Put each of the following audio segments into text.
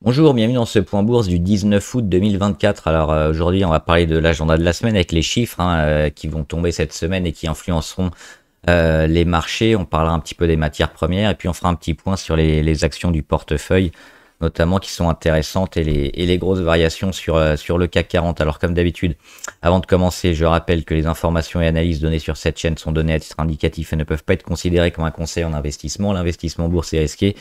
Bonjour, bienvenue dans ce point bourse du 19 août 2024. Alors aujourd'hui, on va parler de l'agenda de la semaine avec les chiffres qui vont tomber cette semaine et qui influenceront les marchés. On parlera un petit peu des matières premières et puis on fera un petit point sur les actions du portefeuille, notamment qui sont intéressantes et les grosses variations sur le CAC 40. Alors comme d'habitude, avant de commencer, je rappelle que les informations et analyses données sur cette chaîne sont données à titre indicatif et ne peuvent pas être considérées comme un conseil en investissement. L'investissement en bourse est risqué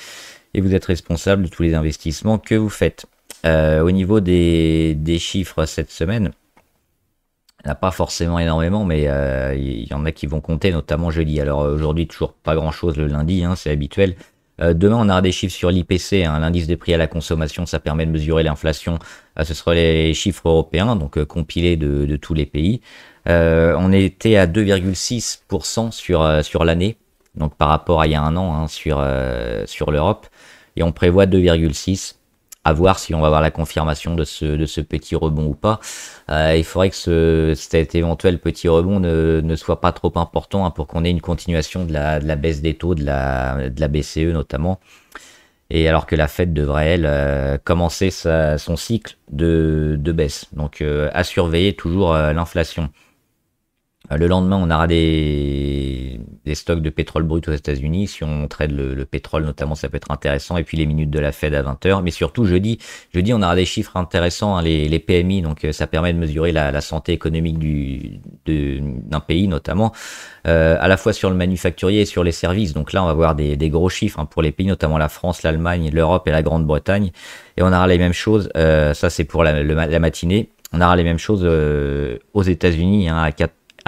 et vous êtes responsable de tous les investissements que vous faites. Au niveau des chiffres cette semaine, il n'y en a pas forcément énormément, mais il y en a qui vont compter, notamment jeudi. Alors aujourd'hui, toujours pas grand-chose le lundi, c'est habituel. Demain, on aura des chiffres sur l'IPC, l'indice des prix à la consommation, ça permet de mesurer l'inflation. Ce sera les chiffres européens, donc compilés de tous les pays. On était à 2,6% sur l'année, donc par rapport à il y a un an sur l'Europe, et on prévoit 2,6. À voir si on va avoir la confirmation de ce petit rebond ou pas. Il faudrait que cet éventuel petit rebond ne soit pas trop important pour qu'on ait une continuation de la baisse des taux de la BCE notamment. Et alors que la Fed devrait, elle, commencer son cycle de baisse. Donc à surveiller toujours l'inflation. Le lendemain, on aura des stocks de pétrole brut aux États-Unis. Si on trade le pétrole, notamment, ça peut être intéressant. Et puis les minutes de la Fed à 20h. Mais surtout, jeudi, on aura des chiffres intéressants, les PMI. Donc, ça permet de mesurer la santé économique d'un pays, notamment, à la fois sur le manufacturier et sur les services. Donc là, on va voir des gros chiffres pour les pays, notamment la France, l'Allemagne, l'Europe et la Grande-Bretagne. Et on aura les mêmes choses. Ça, c'est pour la matinée. On aura les mêmes choses aux États-Unis à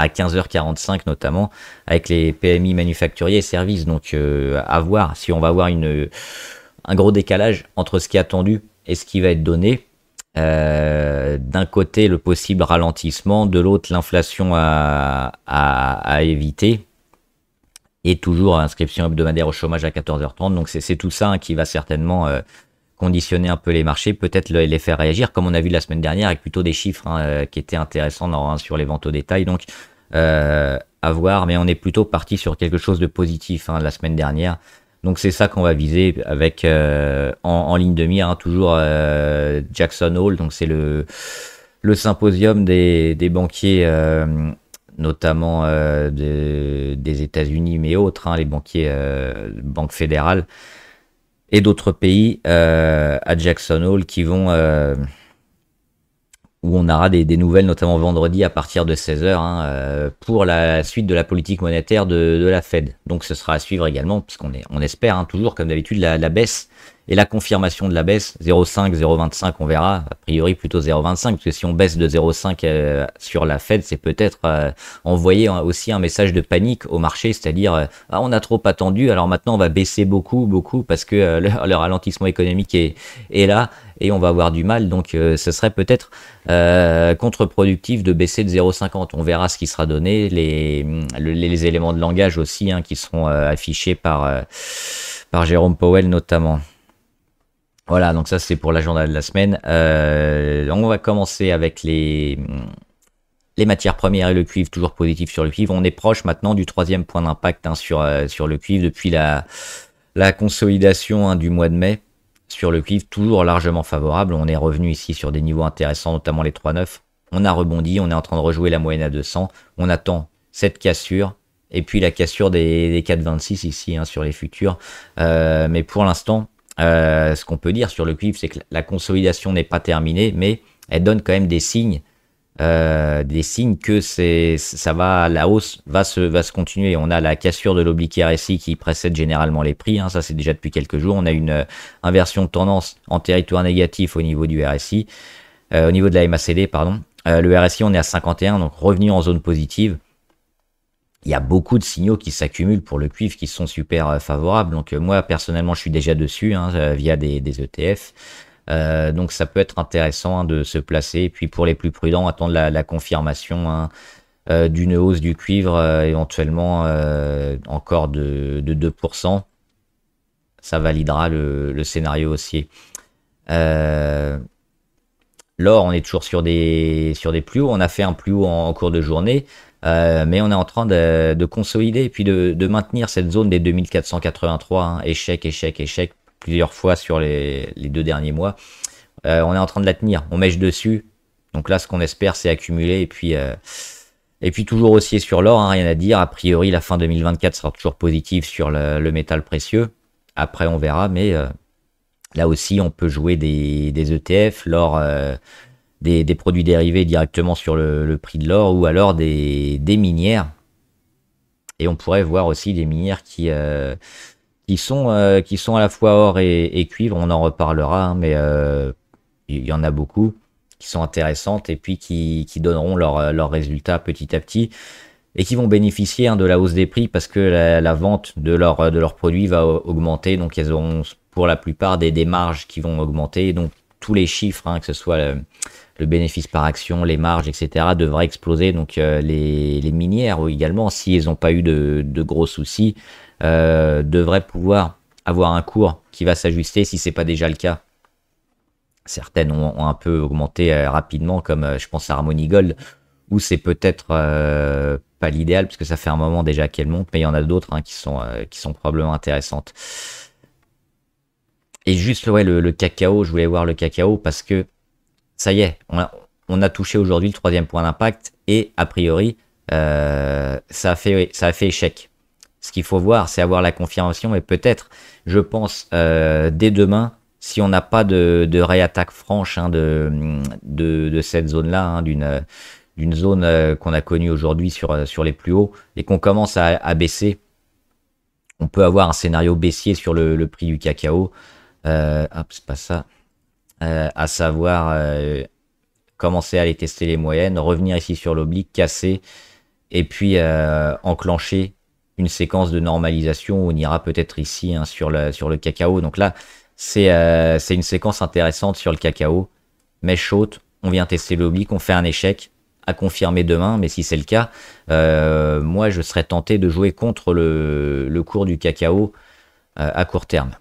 15h45 notamment, avec les PMI manufacturiers et services. Donc à voir si on va avoir un gros décalage entre ce qui est attendu et ce qui va être donné. D'un côté, le possible ralentissement, de l'autre, l'inflation à éviter. Et toujours inscription hebdomadaire au chômage à 14h30. Donc c'est tout ça qui va certainement conditionner un peu les marchés, peut-être les faire réagir, comme on a vu la semaine dernière, avec plutôt des chiffres qui étaient intéressants sur les ventes au détail. Donc, à voir, mais on est plutôt parti sur quelque chose de positif la semaine dernière. Donc, c'est ça qu'on va viser avec en ligne de mire, toujours Jackson Hole. Donc, c'est le symposium des banquiers, notamment des États-Unis, mais autres, les banquiers, banques fédérales et d'autres pays à Jackson Hole où on aura des nouvelles, notamment vendredi à partir de 16h, pour la suite de la politique monétaire de la Fed. Donc ce sera à suivre également, parce on espère toujours, comme d'habitude, la baisse et la confirmation de la baisse, 0,5, 0,25, on verra, a priori plutôt 0,25, parce que si on baisse de 0,5 sur la Fed, c'est peut-être envoyer aussi un message de panique au marché, c'est-à-dire on a trop attendu, alors maintenant on va baisser beaucoup, parce que le ralentissement économique est là, et on va avoir du mal, donc ce serait peut-être contre-productif de baisser de 0,50. On verra ce qui sera donné, les éléments de langage aussi qui seront affichés par Jérôme Powell notamment. Voilà, donc ça c'est pour l'agenda de la semaine. On va commencer avec les matières premières et le cuivre, toujours positif sur le cuivre. On est proche maintenant du troisième point d'impact sur le cuivre depuis la consolidation du mois de mai. Sur le cuivre, toujours largement favorable. On est revenu ici sur des niveaux intéressants, notamment les 3,9. On a rebondi, on est en train de rejouer la moyenne à 200. On attend cette cassure et puis la cassure des 4,26 ici sur les futurs. Mais pour l'instant, ce qu'on peut dire sur le cuivre, c'est que la consolidation n'est pas terminée, mais elle donne quand même des signes que la hausse va se continuer. On a la cassure de l'oblique RSI qui précède généralement les prix, ça c'est déjà depuis quelques jours. On a une inversion de tendance en territoire négatif au niveau du RSI, au niveau de la MACD, pardon. Le RSI, on est à 51, donc revenu en zone positive. Il y a beaucoup de signaux qui s'accumulent pour le cuivre qui sont super favorables. Donc moi personnellement je suis déjà dessus via des ETF. Donc ça peut être intéressant de se placer. Et puis pour les plus prudents, attendre la confirmation d'une hausse du cuivre, éventuellement encore de 2%. Ça validera le scénario haussier. L'or, on est toujours sur des plus hauts. On a fait un plus haut en cours de journée. Mais on est en train de consolider et puis de maintenir cette zone des 2483, échec, plusieurs fois sur les 2 derniers mois. On est en train de la tenir, on mèche dessus. Donc là, ce qu'on espère, c'est accumuler et puis toujours haussier sur l'or, hein, rien à dire. A priori, la fin 2024 sera toujours positive sur le métal précieux. Après, on verra, mais là aussi, on peut jouer des ETF, l'or, des produits dérivés directement sur le prix de l'or, ou alors des minières. Et on pourrait voir aussi des minières qui sont à la fois or et cuivre. On en reparlera, hein, mais il y en a beaucoup qui sont intéressantes et puis qui donneront leurs résultats petit à petit et qui vont bénéficier, hein, de la hausse des prix parce que la vente de leurs produits va augmenter. Donc elles auront pour la plupart des marges qui vont augmenter. Donc tous les chiffres, hein, que ce soit le bénéfice par action, les marges, etc., devraient exploser. Donc les minières également, si elles n'ont pas eu de gros soucis, devraient pouvoir avoir un cours qui va s'ajuster si c'est pas déjà le cas. Certaines ont un peu augmenté rapidement, comme je pense à Harmony Gold, où c'est peut-être pas l'idéal, parce que ça fait un moment déjà qu'elle monte, mais il y en a d'autres, hein, qui sont probablement intéressantes. Et juste, ouais, le cacao, je voulais voir le cacao, parce que ça y est, on a touché aujourd'hui le 3e point d'impact, et a priori, ça a fait échec. Ce qu'il faut voir, c'est avoir la confirmation, et peut-être, je pense, dès demain, si on n'a pas de réattaque franche, hein, de cette zone-là, hein, d'une zone qu'on a connue aujourd'hui sur les plus hauts, et qu'on commence à baisser, on peut avoir un scénario baissier sur le prix du cacao. Hop, c'est pas ça. À savoir commencer à aller tester les moyennes, revenir ici sur l'oblique, casser, et puis enclencher une séquence de normalisation où on ira peut-être ici, hein, sur le cacao. Donc là, c'est une séquence intéressante sur le cacao. Mèche haute, on vient tester l'oblique, on fait un échec à confirmer demain, mais si c'est le cas, moi je serais tenté de jouer contre le cours du cacao à court terme.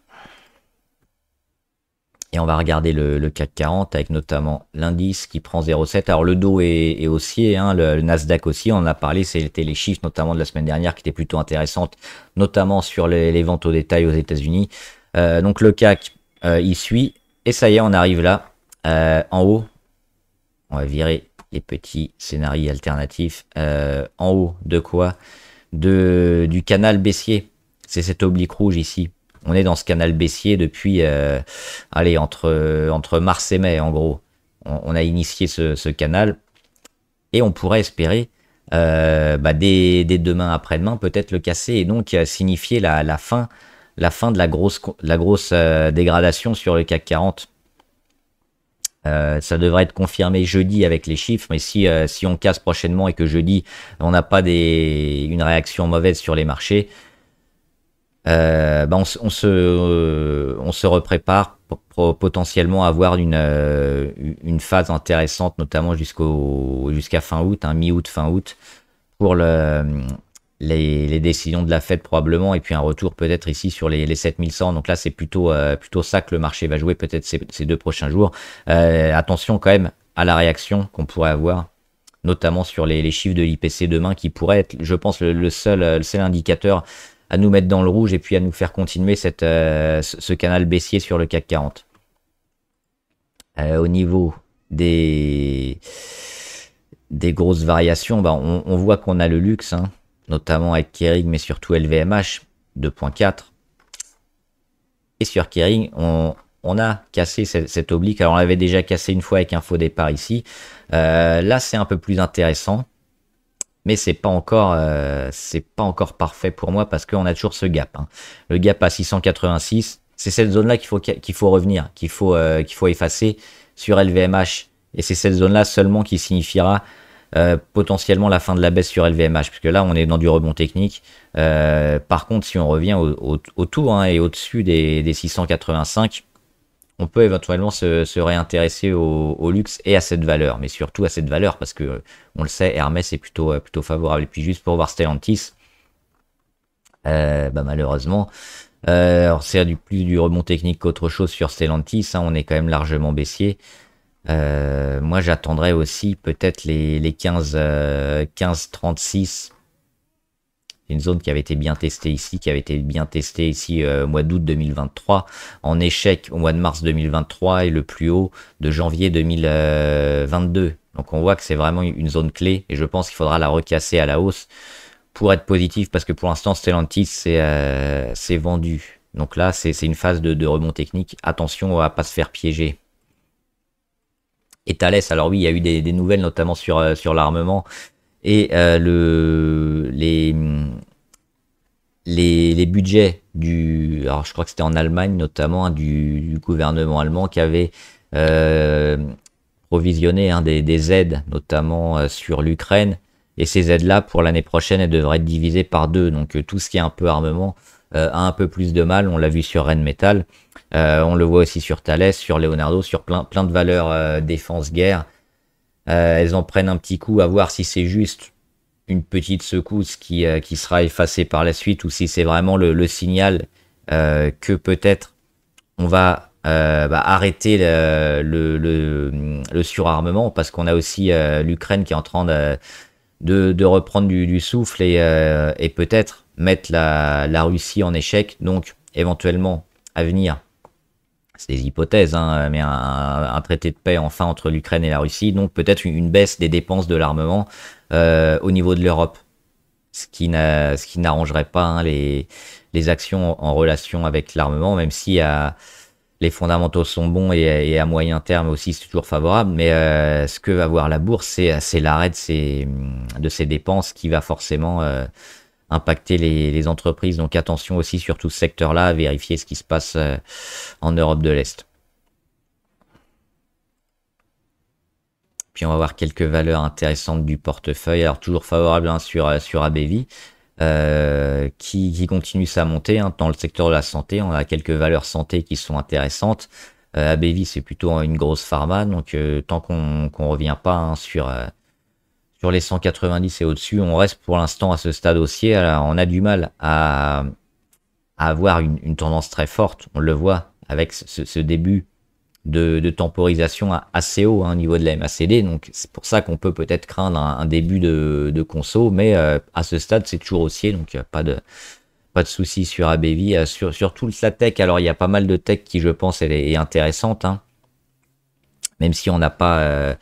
Et on va regarder le CAC 40 avec notamment l'indice qui prend 0,7. Alors le Dow est haussier, hein, le Nasdaq aussi, on en a parlé, c'était les chiffres notamment de la semaine dernière qui étaient plutôt intéressantes, notamment sur les ventes au détail aux États-Unis. Donc le CAC, il suit, et ça y est, on arrive là, en haut. On va virer les petits scénarios alternatifs. En haut de quoi? Du canal baissier. C'est cette oblique rouge ici. On est dans ce canal baissier depuis, allez, entre mars et mai, en gros. On a initié ce canal, et on pourrait espérer, dès demain après-demain, peut-être le casser, et donc signifier la fin de la grosse dégradation sur le CAC 40. Ça devrait être confirmé jeudi avec les chiffres, mais si on casse prochainement et que jeudi on n'a pas une réaction mauvaise sur les marchés, on se reprépare pour potentiellement avoir une phase intéressante, notamment jusqu'à fin août, hein, mi-août, fin août, pour les décisions de la Fed probablement, et puis un retour peut-être ici sur les 7100. Donc là, c'est plutôt ça que le marché va jouer peut-être ces 2 prochains jours. Attention quand même à la réaction qu'on pourrait avoir, notamment sur les chiffres de l'IPC demain, qui pourrait être, je pense, le seul indicateur à nous mettre dans le rouge et puis à nous faire continuer ce canal baissier sur le CAC 40. Au niveau des grosses variations, on voit qu'on a le luxe, hein, notamment avec Kering, mais surtout LVMH, 2.4. Et sur Kering, on a cassé cette oblique. Alors on l'avait déjà cassé une fois avec un faux départ ici. Là, c'est un peu plus intéressant, mais c'est pas encore parfait pour moi parce qu'on a toujours ce gap, hein. Le gap à 686, c'est cette zone-là qu'il faut revenir, qu'il faut effacer sur LVMH. Et c'est cette zone-là seulement qui signifiera potentiellement la fin de la baisse sur LVMH, puisque là on est dans du rebond technique. Par contre, si on revient autour, hein, et au-dessus des 685, on peut éventuellement se réintéresser au luxe et à cette valeur, mais surtout à cette valeur, parce que on le sait, Hermès est plutôt favorable. Et puis juste pour voir Stellantis, malheureusement, alors c'est plus du rebond technique qu'autre chose sur Stellantis, hein, on est quand même largement baissier. Moi j'attendrais aussi peut-être les 15,36 C'est une zone qui avait été bien testée ici, au mois d'août 2023, en échec au mois de mars 2023 et le plus haut de janvier 2022. Donc on voit que c'est vraiment une zone clé et je pense qu'il faudra la recasser à la hausse pour être positif parce que pour l'instant Stellantis c'est vendu. Donc là c'est une phase de rebond technique. Attention à pas se faire piéger. Et Thales, alors oui, il y a eu des nouvelles notamment sur l'armement et les budgets alors je crois que c'était en Allemagne notamment, hein, du gouvernement allemand qui avait provisionné des aides notamment sur l'Ukraine. Et ces aides-là, pour l'année prochaine, elles devraient être divisées par deux. Donc tout ce qui est un peu armement a un peu plus de mal. On l'a vu sur Rheinmetall. On le voit aussi sur Thales, sur Leonardo, sur plein de valeurs défense-guerre. Elles en prennent un petit coup à voir si c'est juste une petite secousse qui sera effacée par la suite ou si c'est vraiment le signal que peut-être on va arrêter le surarmement parce qu'on a aussi l'Ukraine qui est en train de reprendre du souffle et peut-être mettre la Russie en échec. Donc éventuellement à venir, c'est des hypothèses, hein, mais un traité de paix enfin entre l'Ukraine et la Russie, donc peut-être une baisse des dépenses de l'armement au niveau de l'Europe, ce qui n'arrangerait pas, hein, les actions en relation avec l'armement, même si les fondamentaux sont bons et à moyen terme aussi c'est toujours favorable, mais ce que va voir la bourse, c'est l'arrêt de ces dépenses qui va forcément impacter les entreprises. Donc attention aussi sur tout ce secteur-là, à vérifier ce qui se passe en Europe de l'Est. Puis on va voir quelques valeurs intéressantes du portefeuille. Alors toujours favorable, hein, sur ABV, qui continue sa montée, hein, dans le secteur de la santé. On a quelques valeurs santé qui sont intéressantes. ABV c'est plutôt une grosse pharma, donc tant qu'on revient pas, hein, sur les 190 et au-dessus, on reste pour l'instant à ce stade haussier. Alors, on a du mal à avoir une tendance très forte. On le voit avec ce début de temporisation assez haut, hein, au niveau de la MACD. Donc c'est pour ça qu'on peut peut-être craindre un début de conso, mais à ce stade c'est toujours haussier, donc pas de souci sur ABV. Sur toute la tech, alors il y a pas mal de tech qui, je pense, elle est intéressante, hein, même si on n'a pas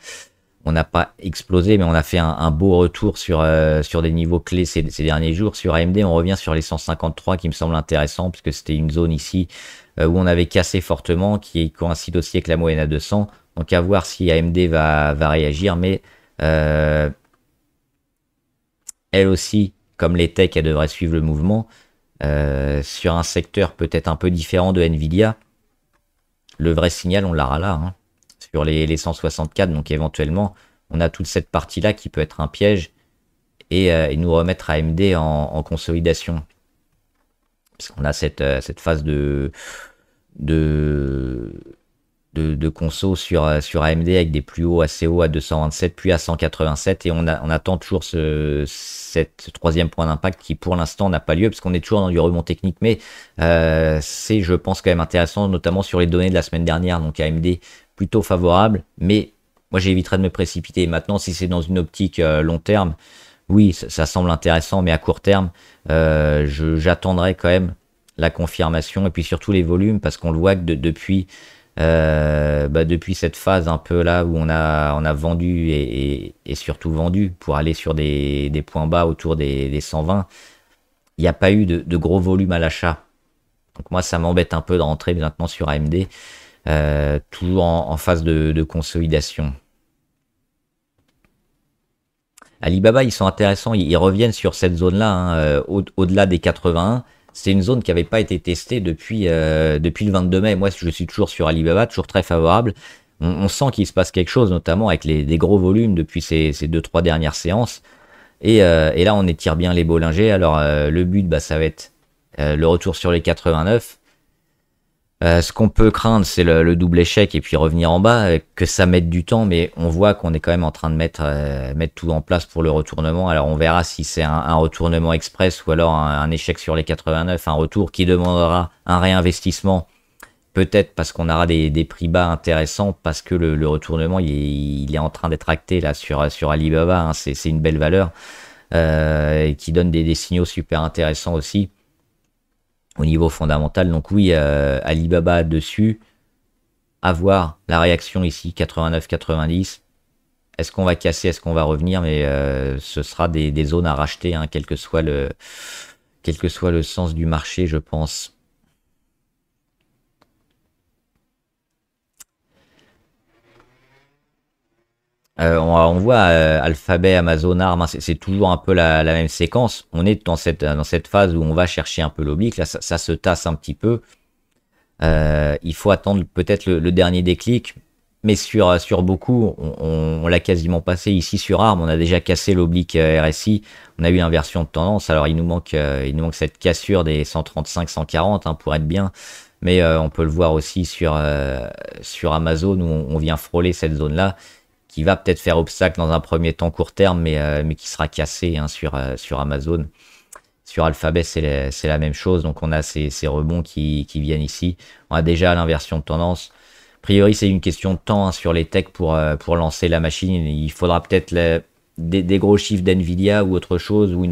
explosé, mais on a fait un beau retour sur des niveaux clés ces derniers jours. Sur AMD, on revient sur les 153 qui me semble intéressant, puisque c'était une zone ici où on avait cassé fortement, qui coïncide aussi avec la moyenne à 200. Donc à voir si AMD va réagir, mais elle aussi, comme les techs, elle devrait suivre le mouvement. Sur un secteur peut-être un peu différent de Nvidia, le vrai signal, on l'aura là, hein, sur les 164. Donc éventuellement, on a toute cette partie-là qui peut être un piège et nous remettre AMD en consolidation. Parce qu'on a cette phase de conso sur AMD avec des plus hauts assez hauts à 227 puis à 187, et on attend toujours cette troisième point d'impact qui pour l'instant n'a pas lieu parce qu'on est toujours dans du rebond technique, mais c'est, je pense, quand même intéressant, notamment sur les données de la semaine dernière. Donc AMD plutôt favorable, mais moi j'éviterais de me précipiter. Maintenant, si c'est dans une optique long terme, oui, ça semble intéressant, mais à court terme, j'attendrai quand même la confirmation et puis surtout les volumes, parce qu'on le voit que depuis cette phase un peu là où on a vendu et surtout vendu pour aller sur des points bas autour des 120, il n'y a pas eu de gros volume à l'achat. Donc moi ça m'embête un peu de rentrer maintenant sur AMD, toujours en phase de consolidation. Alibaba, ils sont intéressants, ils reviennent sur cette zone-là, hein, au-delà des 81. C'est une zone qui n'avait pas été testée depuis le 22 mai. Moi, je suis toujours sur Alibaba, toujours très favorable. On sent qu'il se passe quelque chose, notamment avec des gros volumes depuis ces 2-3 dernières séances. Et là, on étire bien les Bollinger. Alors, le but, ça va être le retour sur les 89. Ce qu'on peut craindre, c'est le double échec et puis revenir en bas, que ça mette du temps, mais on voit qu'on est quand même en train de mettre tout en place pour le retournement. Alors on verra si c'est un retournement express ou alors un échec sur les 89, un retour qui demandera un réinvestissement, peut-être parce qu'on aura des prix bas intéressants, parce que le retournement il est en train d'être acté là sur Alibaba, hein, c'est une belle valeur. et qui donne des signaux super intéressants aussi au niveau fondamental. Donc oui, Alibaba dessus, à voir la réaction ici, 89-90. Est-ce qu'on va casser, est-ce qu'on va revenir, mais ce sera des zones à racheter, hein, quel que soit le sens du marché, je pense. On voit Alphabet, Amazon, ARM, hein, c'est toujours un peu la même séquence. On est dans cette phase où on va chercher un peu l'oblique. Là, ça se tasse un petit peu. Il faut attendre peut-être le dernier déclic. Mais sur beaucoup, on l'a quasiment passé. Ici sur ARM, on a déjà cassé l'oblique RSI. On a eu l'inversion de tendance. Alors il nous manque cette cassure des 135-140 hein, pour être bien. Mais on peut le voir aussi sur Amazon où on vient frôler cette zone-là qui va peut-être faire obstacle dans un premier temps court terme, mais qui sera cassé hein, sur Amazon. Sur Alphabet, c'est la même chose. Donc on a ces rebonds qui viennent ici. On a déjà l'inversion de tendance. A priori, c'est une question de temps hein, sur les techs pour lancer la machine. Il faudra peut-être des gros chiffres d'NVIDIA ou autre chose, ou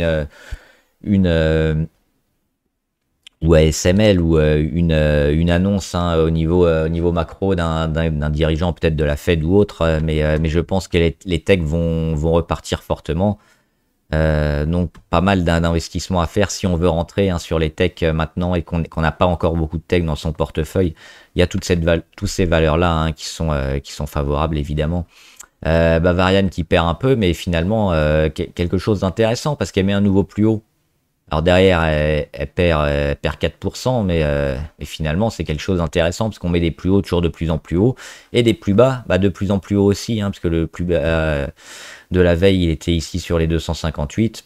ou ASML, ou une annonce hein, au niveau macro d'un dirigeant peut-être de la Fed ou autre. Mais je pense que les techs vont repartir fortement. Donc pas mal d'investissements à faire si on veut rentrer hein, sur les techs maintenant et qu'on n'a pas encore beaucoup de tech dans son portefeuille. Il y a toutes ces valeurs-là hein, qui sont favorables évidemment. Bavarian qui perd un peu, mais finalement quelque chose d'intéressant parce qu'elle met un nouveau plus haut. Alors derrière, elle perd 4%, mais finalement c'est quelque chose d'intéressant parce qu'on met des plus hauts toujours de plus en plus haut et des plus bas de plus en plus haut aussi, hein, parce que le plus bas de la veille il était ici sur les 258.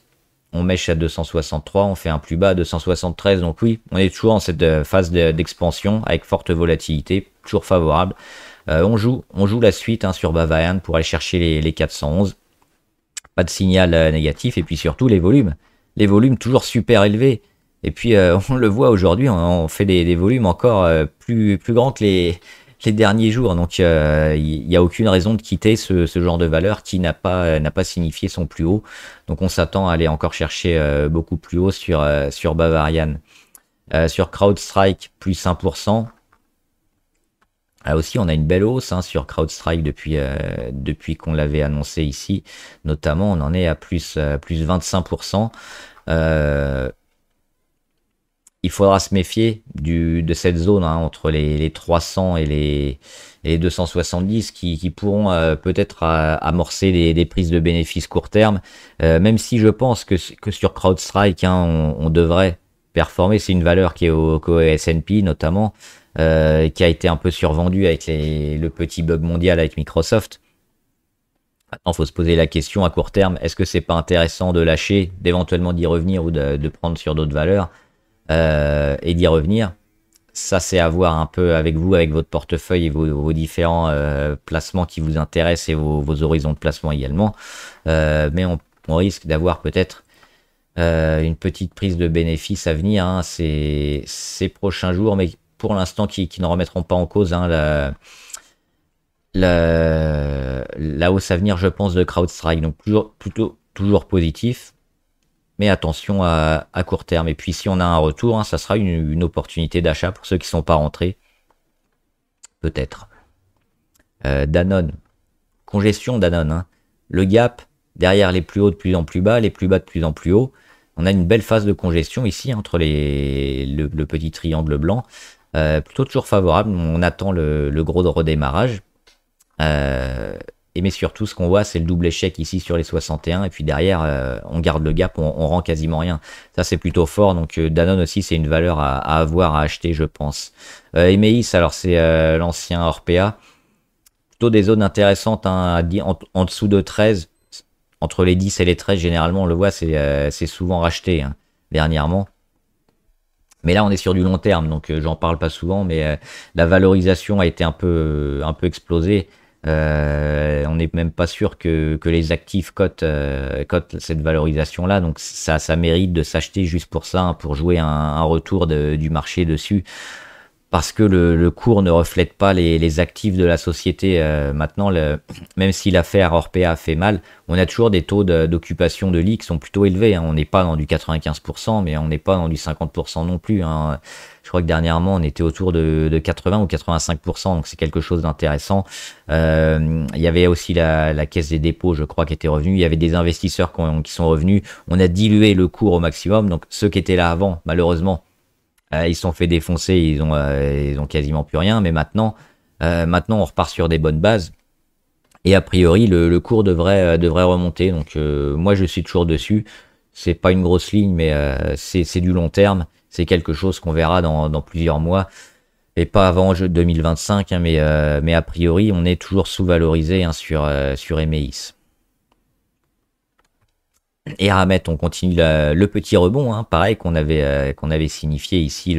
On mèche à 263, on fait un plus bas à 273, donc oui, on est toujours en cette phase d'expansion avec forte volatilité, toujours favorable. On joue la suite hein, sur Bavarian pour aller chercher les 411. Pas de signal négatif et puis surtout les volumes. Les volumes toujours super élevés. Et puis on le voit aujourd'hui, on fait des volumes encore plus grands que les derniers jours. Donc il n'y a aucune raison de quitter ce genre de valeur qui n'a pas signifié son plus haut. Donc on s'attend à aller encore chercher beaucoup plus haut sur Bavarian. Sur CrowdStrike, plus 1%. Là aussi, on a une belle hausse hein, sur CrowdStrike depuis qu'on l'avait annoncé ici. Notamment, on en est à plus 25%. Il faudra se méfier de cette zone hein, entre les 300 et les 270 qui pourront peut-être amorcer des prises de bénéfices court terme. Même si je pense que sur CrowdStrike, hein, on devrait performer. C'est une valeur qui est au S&P notamment. Qui a été un peu survendu avec le petit bug mondial avec Microsoft. Maintenant, il faut se poser la question à court terme, est-ce que c'est pas intéressant de lâcher, d'éventuellement d'y revenir ou de prendre sur d'autres valeurs et d'y revenir. Ça, c'est à voir un peu avec vous, avec votre portefeuille et vos différents placements qui vous intéressent et vos horizons de placement également. Mais on risque d'avoir peut-être une petite prise de bénéfice à venir hein, ces prochains jours, mais pour l'instant qui ne remettront pas en cause hein, la hausse à venir, je pense, de CrowdStrike. Donc toujours positif, mais attention à court terme. Et puis si on a un retour, hein, ça sera une opportunité d'achat pour ceux qui ne sont pas rentrés. Peut-être. Danone. Congestion Danone. Hein. Le gap, derrière les plus hauts de plus en plus bas, les plus bas de plus en plus haut. On a une belle phase de congestion ici entre le petit triangle blanc. Plutôt toujours favorable, on attend le gros redémarrage. Mais surtout, ce qu'on voit, c'est le double échec ici sur les 61. Et puis derrière, on garde le gap, on rend quasiment rien. Ça, c'est plutôt fort. Donc Danone aussi, c'est une valeur à avoir, à acheter, je pense. Emeis, alors c'est l'ancien Orpea. Plutôt des zones intéressantes hein, en dessous de 13. Entre les 10 et les 13, généralement, on le voit, c'est souvent racheté hein, dernièrement. Mais là, on est sur du long terme, donc j'en parle pas souvent, mais la valorisation a été un peu explosée. On n'est même pas sûr que les actifs cotent cette valorisation-là, donc ça mérite de s'acheter juste pour ça, hein, pour jouer un retour du marché dessus. parce que le cours ne reflète pas les actifs de la société. Maintenant, même si l'affaire Orpea fait mal, on a toujours des taux d'occupation de lits qui sont plutôt élevés, hein. On n'est pas dans du 95%, mais on n'est pas dans du 50% non plus, hein. Je crois que dernièrement, on était autour de 80 ou 85%, donc c'est quelque chose d'intéressant. Il y avait aussi la Caisse des dépôts, je crois, qui était revenue. Il y avait des investisseurs qui sont revenus. On a dilué le cours au maximum, donc ceux qui étaient là avant, malheureusement, ils se sont fait défoncer, ils ont quasiment plus rien. Mais maintenant, on repart sur des bonnes bases. Et a priori, le cours devrait remonter. Donc, moi, je suis toujours dessus. C'est pas une grosse ligne, mais c'est du long terme. C'est quelque chose qu'on verra dans plusieurs mois. Et pas avant 2025, hein, mais a priori, on est toujours sous-valorisé, hein, sur Emeis. Et Ramet, on continue le petit rebond, hein, pareil qu'on avait signifié ici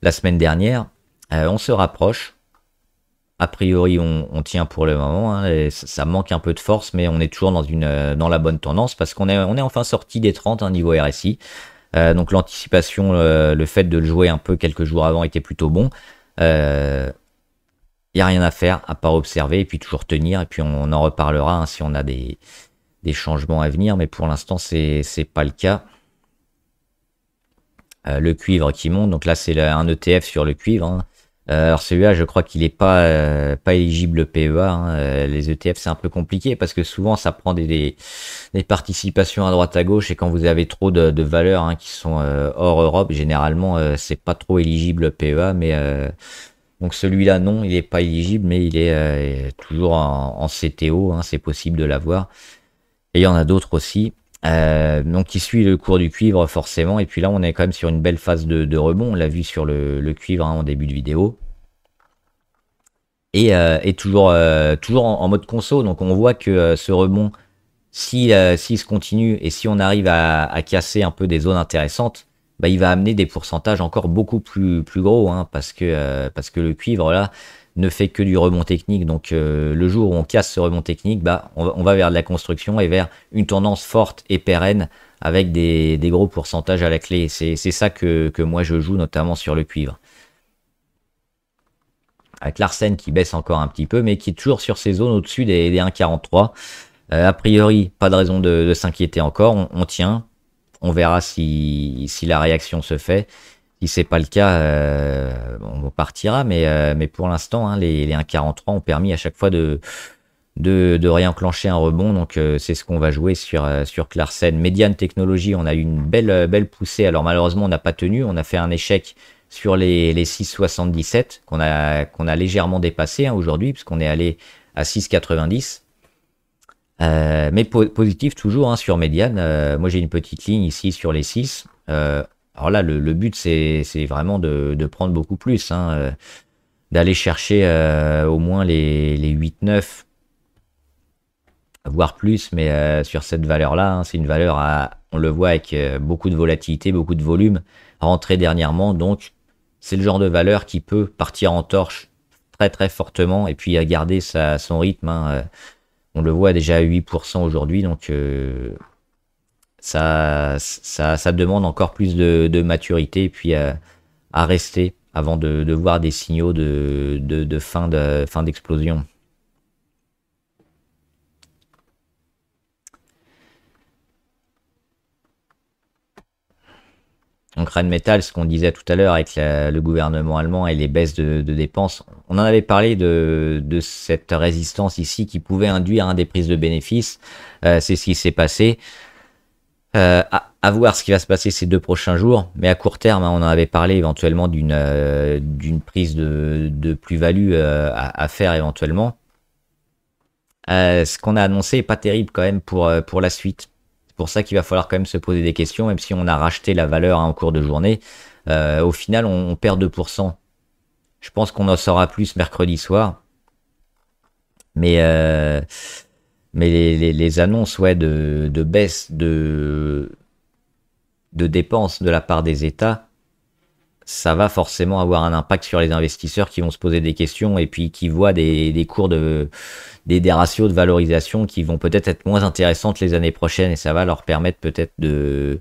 la semaine dernière. On se rapproche. A priori, on tient pour le moment, hein, et ça manque un peu de force, mais on est toujours dans la bonne tendance parce qu'on est enfin sorti des 30, hein, niveau RSI. Donc l'anticipation, le fait de le jouer un peu quelques jours avant était plutôt bon. Il n'y a rien à faire à part observer et puis toujours tenir. Et puis on en reparlera, hein, si on a des changements à venir, mais pour l'instant c'est pas le cas. Le cuivre qui monte, donc là c'est un ETF sur le cuivre, hein. Alors celui-là, je crois qu'il est pas éligible PEA, hein. Les ETF c'est un peu compliqué parce que souvent ça prend des participations à droite à gauche, et quand vous avez trop de valeurs, hein, qui sont hors Europe, généralement c'est pas trop éligible PEA, mais donc celui-là non, il est pas éligible, mais il est toujours en CTO, hein, c'est possible de l'avoir. Et il y en a d'autres aussi. Donc qui suit le cours du cuivre forcément, et puis là on est quand même sur une belle phase de rebond, on l'a vu sur le cuivre, hein, en début de vidéo, et toujours en mode conso. Donc on voit que ce rebond, s'il se continue et si on arrive à casser un peu des zones intéressantes, bah, il va amener des pourcentages encore beaucoup plus gros, hein, parce que le cuivre là ne fait que du rebond technique. Donc le jour où on casse ce rebond technique, bah, on va vers de la construction et vers une tendance forte et pérenne avec des gros pourcentages à la clé. C'est ça que moi je joue, notamment sur le cuivre. Avec Larsen qui baisse encore un petit peu, mais qui est toujours sur ces zones au-dessus des 1,43. A priori, pas de raison de s'inquiéter encore, on tient. On verra si la réaction se fait. Si c'est pas le cas, on partira, mais pour l'instant, hein, les 1,43 ont permis à chaque fois de réenclencher un rebond. Donc c'est ce qu'on va jouer sur Clarsen. Mediane Technologie, on a eu une belle poussée. Alors malheureusement, on n'a pas tenu, on a fait un échec sur les 6,77 qu'on a légèrement dépassé, hein, aujourd'hui, puisqu'on est allé à 6,90. Mais positif toujours, hein, sur Mediane. Moi j'ai une petite ligne ici sur les 6. Alors là, le but, c'est vraiment de prendre beaucoup plus, hein, d'aller chercher au moins les 8-9, voire plus, mais sur cette valeur-là, hein, c'est une valeur, on le voit, avec beaucoup de volatilité, beaucoup de volume, rentré dernièrement. Donc, c'est le genre de valeur qui peut partir en torche très très fortement et puis garder son rythme, hein. On le voit déjà à 8% aujourd'hui, donc ça demande encore plus de maturité et puis à rester avant de voir des signaux de fin d'explosion. Donc Rheinmetall, ce qu'on disait tout à l'heure avec le gouvernement allemand et les baisses de dépenses, on en avait parlé de cette résistance ici qui pouvait induire, hein, des prises de bénéfices. C'est ce qui s'est passé. À voir ce qui va se passer ces 2 prochains jours, mais à court terme, hein, on en avait parlé éventuellement d'une prise de plus-value à faire éventuellement. Ce qu'on a annoncé est pas terrible quand même pour la suite. C'est pour ça qu'il va falloir quand même se poser des questions, même si on a racheté la valeur, hein, en cours de journée. Au final, on perd 2%. Je pense qu'on en saura plus mercredi soir. Mais les annonces, ouais, de baisse de dépenses de la part des États, ça va forcément avoir un impact sur les investisseurs qui vont se poser des questions et puis qui voient des cours des ratios de valorisation qui vont peut-être être moins intéressantes les années prochaines et ça va leur permettre peut-être de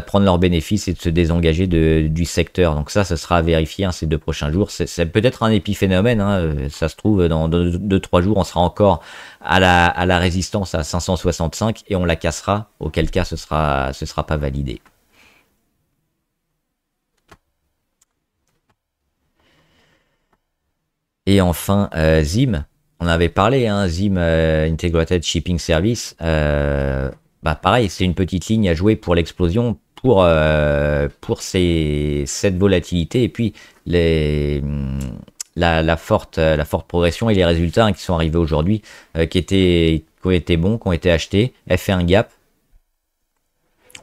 prendre leurs bénéfices et de se désengager du secteur. Donc ça sera à vérifier ces 2 prochains jours. C'est peut-être un épiphénomène, hein. Ça se trouve dans 2-3 jours on sera encore à la résistance à 565 et on la cassera, auquel cas ce sera pas validé. Et enfin, ZIM, on avait parlé, hein, ZIM Integrated Shipping Service. Pareil, c'est une petite ligne à jouer pour l'explosion, pour cette volatilité et puis la forte progression et les résultats qui sont arrivés aujourd'hui, qui ont été bons, qui ont été achetés. Elle fait un gap.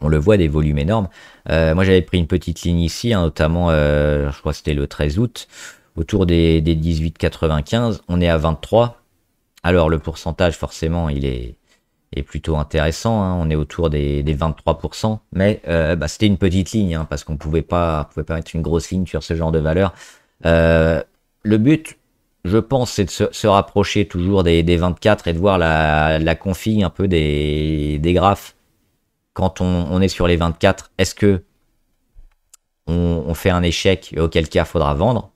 On le voit, des volumes énormes. Moi, j'avais pris une petite ligne ici, hein, notamment, je crois que c'était le 13 août. Autour des 18,95, on est à 23. Alors le pourcentage forcément il est plutôt intéressant, hein. On est autour des 23%, mais c'était une petite ligne, hein, parce qu'on pouvait pas mettre une grosse ligne sur ce genre de valeur. Le but, je pense, c'est de se rapprocher toujours des 24 et de voir la config un peu des graphes. Quand on est sur les 24, est-ce que on fait un échec, auquel cas il faudra vendre?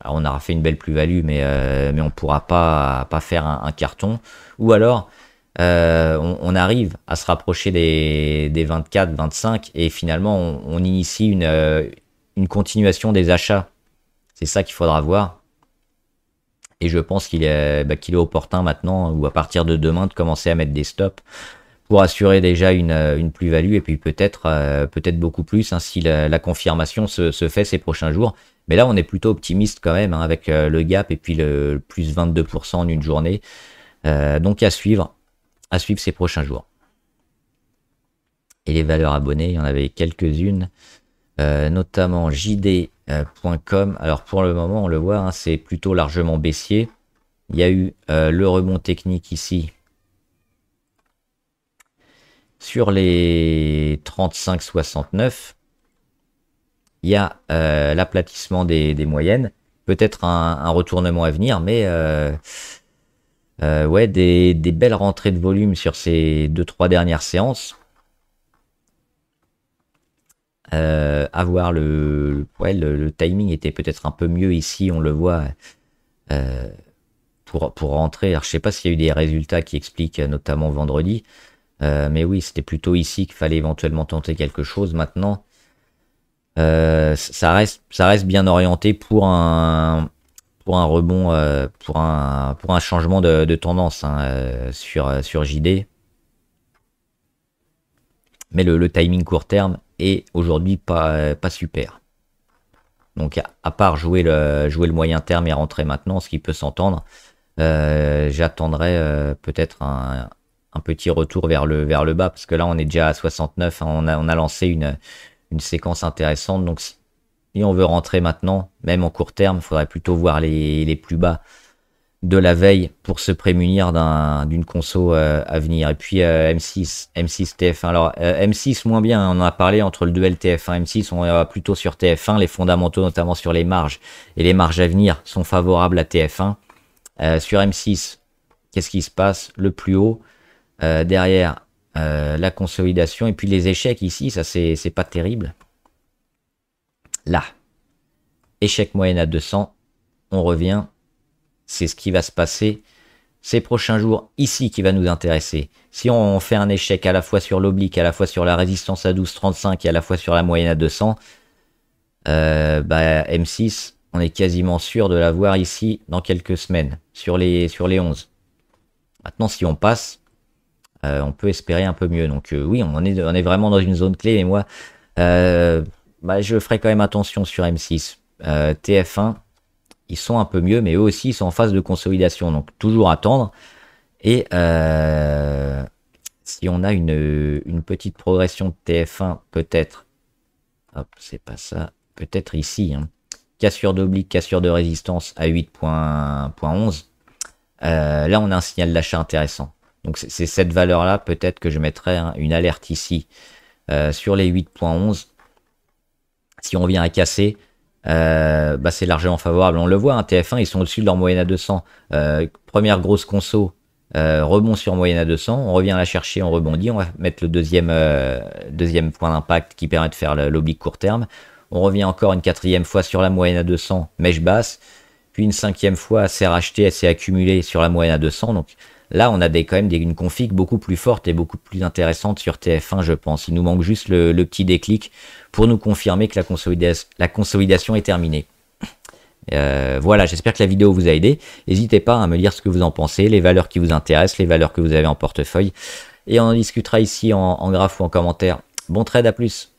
Alors on aura fait une belle plus-value, mais on pourra pas faire un carton. Ou alors, on arrive à se rapprocher des 24, 25, et finalement, on initie une continuation des achats. C'est ça qu'il faudra voir. Et je pense qu'il est opportun maintenant, ou à partir de demain, de commencer à mettre des stops pour assurer déjà une plus-value, et puis peut-être beaucoup plus, hein, si la confirmation se fait ces prochains jours. Mais là, on est plutôt optimiste quand même, hein, avec le gap et puis le plus 22% en une journée. Donc à suivre ces prochains jours. Et les valeurs abonnées, il y en avait quelques-unes, notamment JD.com. Alors pour le moment, on le voit, hein, c'est plutôt largement baissier. Il y a eu le rebond technique ici sur les 35,69. Il y a l'aplatissement des moyennes, peut-être un retournement à venir, mais ouais, des belles rentrées de volume sur ces 2-3 dernières séances. À voir le timing était peut-être un peu mieux ici, on le voit, pour rentrer. Alors je sais pas s'il y a eu des résultats qui expliquent, notamment vendredi, mais oui, c'était plutôt ici qu'il fallait éventuellement tenter quelque chose. Maintenant, ça reste bien orienté pour un rebond, pour un changement de tendance, hein, sur JD. Mais le timing court terme est aujourd'hui pas super. Donc à part jouer le moyen terme et rentrer maintenant, ce qui peut s'entendre, j'attendrai peut-être un petit retour vers le bas, parce que là on est déjà à 69, hein, on a lancé une séquence intéressante. Donc si on veut rentrer maintenant, même en court terme, il faudrait plutôt voir les plus bas de la veille pour se prémunir d'une conso à venir. Et puis M6 TF1. Alors M6 moins bien, on en a parlé entre le duel TF1 M6, on est plutôt sur TF1, les fondamentaux notamment sur les marges et les marges à venir sont favorables à TF1. Sur M6, qu'est-ce qui se passe? Le plus haut, derrière la consolidation et puis les échecs ici, ça c'est pas terrible. Là, échec moyenne à 200, on revient, c'est ce qui va se passer ces prochains jours ici qui va nous intéresser. Si on fait un échec à la fois sur l'oblique, à la fois sur la résistance à 12,35 et à la fois sur la moyenne à 200, M6, on est quasiment sûr de l'avoir ici dans quelques semaines, sur les 11. Maintenant, si on passe, on peut espérer un peu mieux. Donc oui, on est vraiment dans une zone clé. Et moi, je ferai quand même attention sur M6. TF1, ils sont un peu mieux, mais eux aussi, ils sont en phase de consolidation. Donc toujours attendre. Et si on a une petite progression de TF1, peut-être, hop, c'est pas ça, peut-être ici, hein. Cassure d'oblique, cassure de résistance à 8.11. Là, on a un signal d'achat intéressant. Donc c'est cette valeur-là, peut-être que je mettrai, hein, une alerte ici sur les 8.11. Si on vient à casser, bah, c'est largement favorable. On le voit, hein, TF1, ils sont au-dessus de leur moyenne à 200. Première grosse conso, rebond sur moyenne à 200. On revient la chercher, on rebondit. On va mettre le deuxième point d'impact qui permet de faire l'oblique court terme. On revient encore une quatrième fois sur la moyenne à 200, mèche basse. Puis une cinquième fois, s'est racheté, elle s'est accumulée sur la moyenne à 200. Donc là, on a quand même une config beaucoup plus forte et beaucoup plus intéressante sur TF1, je pense. Il nous manque juste le petit déclic pour nous confirmer que la consolidation est terminée. Voilà, j'espère que la vidéo vous a aidé. N'hésitez pas à me dire ce que vous en pensez, les valeurs qui vous intéressent, les valeurs que vous avez en portefeuille. Et on en discutera ici en graphe ou en commentaire. Bon trade, à plus.